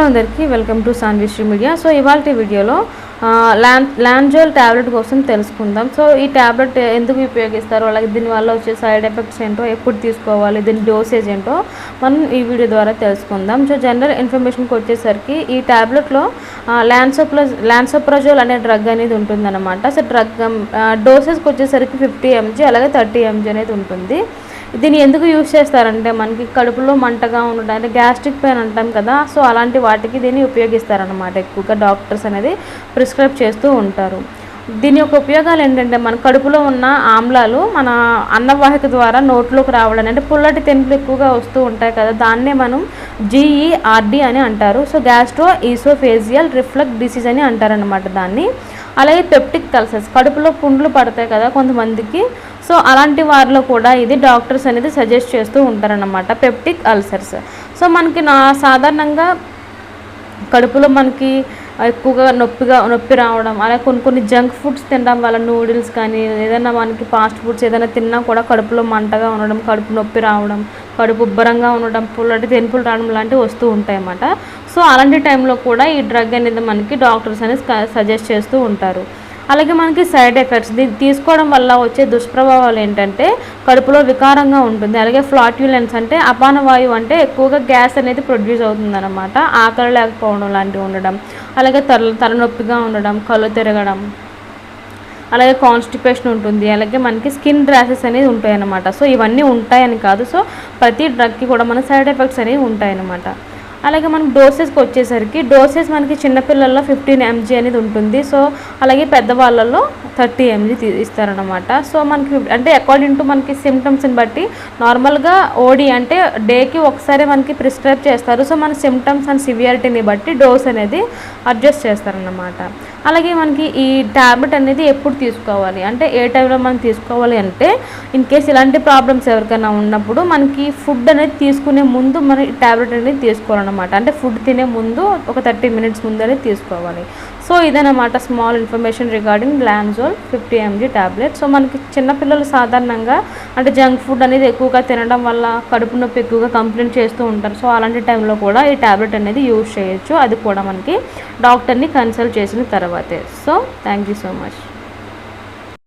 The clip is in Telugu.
అందరికీ వెల్కమ్ టు సాన్విశ్రీ మీడియా. సో ఇవాళ వీడియోలో లాంజోల్ ట్యాబ్లెట్ కోసం తెలుసుకుందాం. సో ఈ ట్యాబ్లెట్ ఎందుకు ఉపయోగిస్తారు, అలాగే దీనివల్ల వచ్చే సైడ్ ఎఫెక్ట్స్ ఏంటో, ఎప్పుడు తీసుకోవాలి, దీని డోసేజ్ ఏంటో మనం ఈ వీడియో ద్వారా తెలుసుకుందాం. సో జనరల్ ఇన్ఫర్మేషన్కి వచ్చేసరికి ఈ ట్యాబ్లెట్లో లాన్సోప్రజోల్ అనే డ్రగ్ అనేది ఉంటుందన్నమాట. సో డ్రగ్ డోసేజ్కి వచ్చేసరికి 50 mg అలాగే 30 mg అనేది ఉంటుంది. దీన్ని ఎందుకు యూజ్ చేస్తారంటే మనకి కడుపులో మంటగా ఉండడం అంటే గ్యాస్ట్రిక్ పెయిన్ అంటాం కదా, సో అలాంటి వాటికి దీన్ని ఉపయోగిస్తారనమాట. ఎక్కువగా డాక్టర్స్ అనేది ప్రిస్క్రైబ్ చేస్తూ ఉంటారు. దీని యొక్క ఉపయోగాలు ఏంటంటే మన కడుపులో ఉన్న ఆమ్లాలు మన అన్నవాహిక ద్వారా నోట్లోకి రావడం, అంటే పుల్లటి తెంపులు ఎక్కువగా వస్తూ ఉంటాయి కదా, దాన్నే మనం GERD అని అంటారు. So gastro oesophageal reflux disease అని అంటారనమాట దాన్ని. అలాగే పెప్టిక్ అల్సర్స్, కడుపులో పుండ్లు పడతాయి కదా కొంతమందికి, సో అలాంటి వారిలో కూడా ఇది డాక్టర్స్ అనేది సజెస్ట్ చేస్తూ ఉంటారన్నమాట, పెప్టిక్ అల్సర్స్. సో మనకి సాధారణంగా కడుపులో మనకి ఎక్కువగా నొప్పి రావడం, అలాగే కొన్ని జంక్ ఫుడ్స్ తినడం వల్ల, నూడిల్స్ కానీ ఏదైనా మనకి ఫాస్ట్ ఫుడ్స్ ఏదైనా తిన్నా కూడా కడుపులో మంటగా ఉండడం, కడుపు నొప్పి రావడం, కడుపు ఉబ్బరంగా ఉండడం, పుల్లటి తెనుపులు రావడం లాంటివి వస్తూ ఉంటాయి అన్నమాట. సో అలాంటి టైంలో కూడా ఈ డ్రగ్ అనేది మనకి డాక్టర్స్ అనేది సజెస్ట్ చేస్తూ ఉంటారు. అలాగే మనకి సైడ్ ఎఫెక్ట్స్, దీన్ని తీసుకోవడం వల్ల వచ్చే దుష్ప్రభావాలు ఏంటంటే కడుపులో వికారంగా ఉంటుంది, అలాగే ఫ్లాట్యులెన్స్ అంటే అపానవాయువు, అంటే ఎక్కువగా గ్యాస్ అనేది ప్రొడ్యూస్ అవుతుందన్నమాట. ఆకలి లేకపోవడం లాంటివి ఉండడం, అలాగే తలనొప్పిగా ఉండడం, కళ్ళు తిరగడం, అలాగే కాన్స్టిపేషన్ ఉంటుంది, అలాగే మనకి స్కిన్ ర్యాషెస్ అనేది ఉంటాయన్నమాట. సో ఇవన్నీ ఉంటాయని కాదు, సో ప్రతి డ్రగ్కి కూడా మన సైడ్ ఎఫెక్ట్స్ అనేవి ఉంటాయన్నమాట. అలాగే మనకు డోసెస్కి వచ్చేసరికి డోసెస్ మనకి చిన్నపిల్లల్లో 15 mg అనేది ఉంటుంది. సో అలాగే పెద్దవాళ్ళల్లో 30 mg ఇస్తారనమాట. సో మనకి అంటే అకార్డింగ్ టు మనకి సిమ్టమ్స్ని బట్టి నార్మల్గా ఓడి అంటే డేకి ఒకసారి మనకి ప్రిస్క్రైబ్ చేస్తారు. సో మన సిమ్టమ్స్ అండ్ సివియారిటీని బట్టి డోస్ అనేది అడ్జస్ట్ చేస్తారనమాట. అలాగే మనకి ఈ ట్యాబ్లెట్ అనేది ఎప్పుడు తీసుకోవాలి అంటే ఏ టైంలో మనం తీసుకోవాలి అంటే, ఇన్ కేస్ ఇలాంటి ప్రాబ్లమ్స్ ఎవరికైనా ఉన్నప్పుడు మనకి ఫుడ్ అనేది తీసుకునే ముందు మనం ఈ ట్యాబ్లెట్ అనేది తీసుకోవాలన్నమాట. అంటే ఫుడ్ తినే ముందు ఒక 30 minutes ముందు అనేది తీసుకోవాలి. సో ఇదన్నమాట small information regarding Lanzol 50 mg tablet. So మనకి చిన్నపిల్లలు సాధారణంగా అంటే జంక్ ఫుడ్ అనేది ఎక్కువగా తినడం వల్ల కడుపు నొప్పి ఎక్కువగా కంప్లైంట్ చేస్తూ ఉంటారు. సో అలాంటి టైంలో కూడా ఈ ట్యాబ్లెట్ అనేది యూజ్ చేయొచ్చు, అది కూడా మనకి డాక్టర్ని కన్సల్ట్ చేసిన తర్వాతే. So thank you so much.